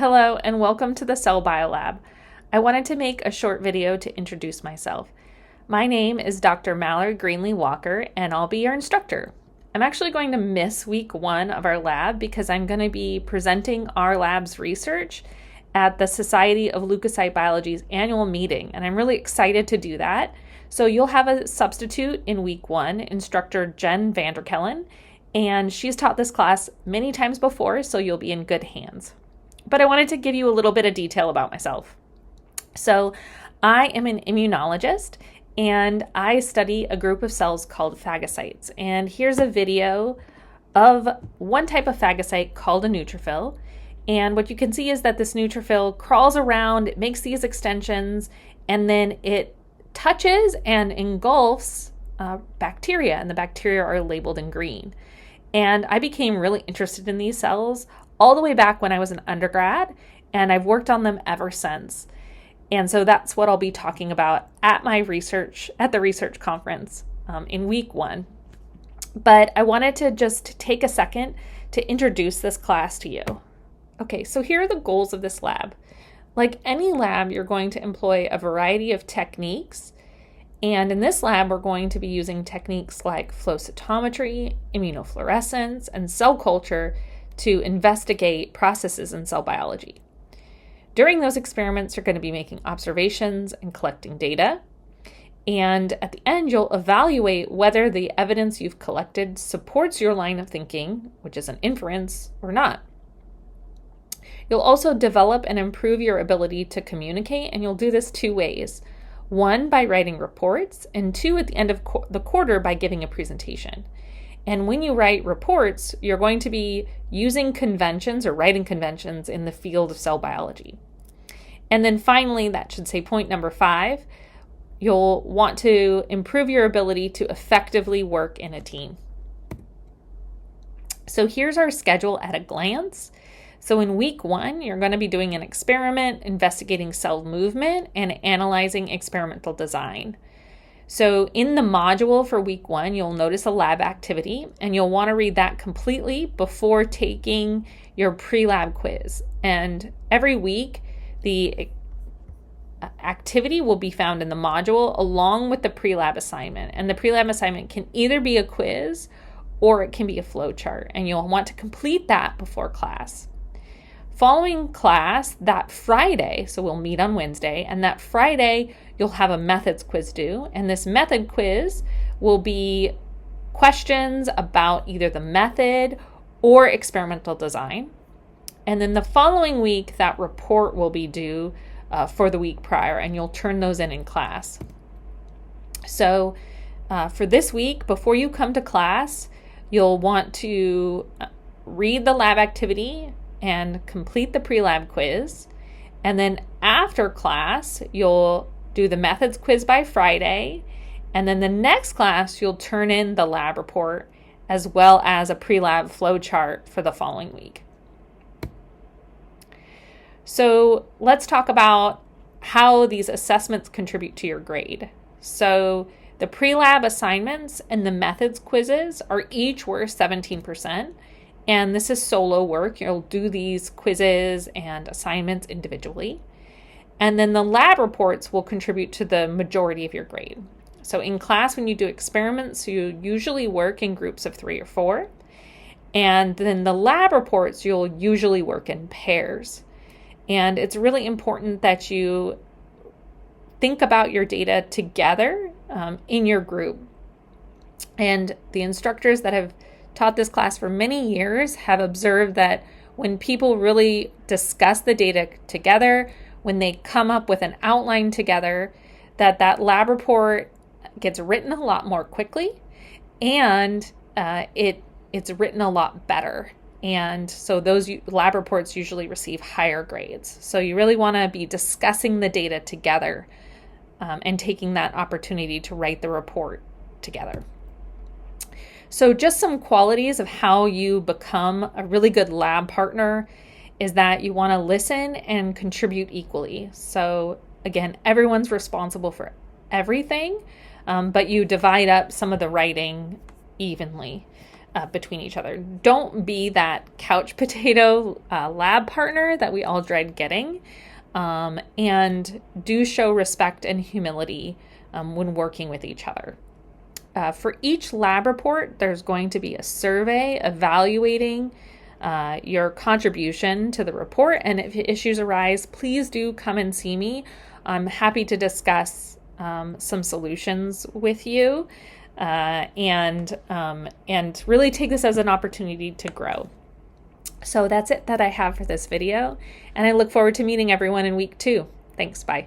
Hello and welcome to the Cell Bio Lab. I wanted to make a short video to introduce myself. My name is Dr. Mallory Greenlee Walker and I'll be your instructor. I'm actually going to miss week 1 of our lab because I'm going to be presenting our lab's research at the Society of Leukocyte Biology's annual meeting, and I'm really excited to do that. So you'll have a substitute in week 1, instructor Jen Vanderkellen, and she's taught this class many times before, so you'll be in good hands. But I wanted to give you a little bit of detail about myself. So I am an immunologist and I study a group of cells called phagocytes. And here's a video of one type of phagocyte called a neutrophil. And what you can see is that this neutrophil crawls around, it makes these extensions, and then it touches and engulfs bacteria, and the bacteria are labeled in green. And I became really interested in these cells all the way back when I was an undergrad, and I've worked on them ever since. And so that's what I'll be talking about at the research conference in week 1. But I wanted to just take a second to introduce this class to you. Okay, so here are the goals of this lab. Like any lab, you're going to employ a variety of techniques. And in this lab, we're going to be using techniques like flow cytometry, immunofluorescence, and cell culture to investigate processes in cell biology. During those experiments, you're going to be making observations and collecting data. And at the end, you'll evaluate whether the evidence you've collected supports your line of thinking, which is an inference, or not. You'll also develop and improve your ability to communicate, and you'll do this 2 ways. 1, by writing reports, and 2, at the end of the quarter, by giving a presentation. And when you write reports, you're going to be using conventions or writing conventions in the field of cell biology. And then finally, that should say point number 5, you'll want to improve your ability to effectively work in a team. So here's our schedule at a glance. So in week 1, you're going to be doing an experiment, investigating cell movement, and analyzing experimental design. So in the module for week 1, you'll notice a lab activity, and you'll want to read that completely before taking your pre-lab quiz. And every week, the activity will be found in the module along with the pre-lab assignment. And the pre-lab assignment can either be a quiz or it can be a flow chart, and you'll want to complete that before class. Following class that Friday, so we'll meet on Wednesday, and that Friday you'll have a methods quiz due, and this method quiz will be questions about either the method or experimental design. And then the following week, that report will be due for the week prior, and you'll turn those in class. So for this week, before you come to class, you'll want to read the lab activity and complete the pre-lab quiz. And then after class, you'll do the methods quiz by Friday. And then the next class, you'll turn in the lab report as well as a pre-lab flow chart for the following week. So let's talk about how these assessments contribute to your grade. So the pre-lab assignments and the methods quizzes are each worth 17%. And this is solo work. You'll do these quizzes and assignments individually. And then the lab reports will contribute to the majority of your grade. So in class, when you do experiments, you usually work in groups of 3 or 4. And then the lab reports, you'll usually work in pairs. And it's really important that you think about your data together in your group. And the instructors that have taught this class for many years have observed that when people really discuss the data together, when they come up with an outline together, that lab report gets written a lot more quickly, and it's written a lot better. And so those lab reports usually receive higher grades. So you really want to be discussing the data together and taking that opportunity to write the report together. So just some qualities of how you become a really good lab partner is that you want to listen and contribute equally. So again, everyone's responsible for everything, but you divide up some of the writing evenly. between each other. Don't be that couch potato lab partner that we all dread getting. And do show respect and humility when working with each other. For each lab report, there's going to be a survey evaluating your contribution to the report. And if issues arise, please do come and see me. I'm happy to discuss some solutions with you and really take this as an opportunity to grow. So that's it that I have for this video, and I look forward to meeting everyone in week 2. Thanks, bye.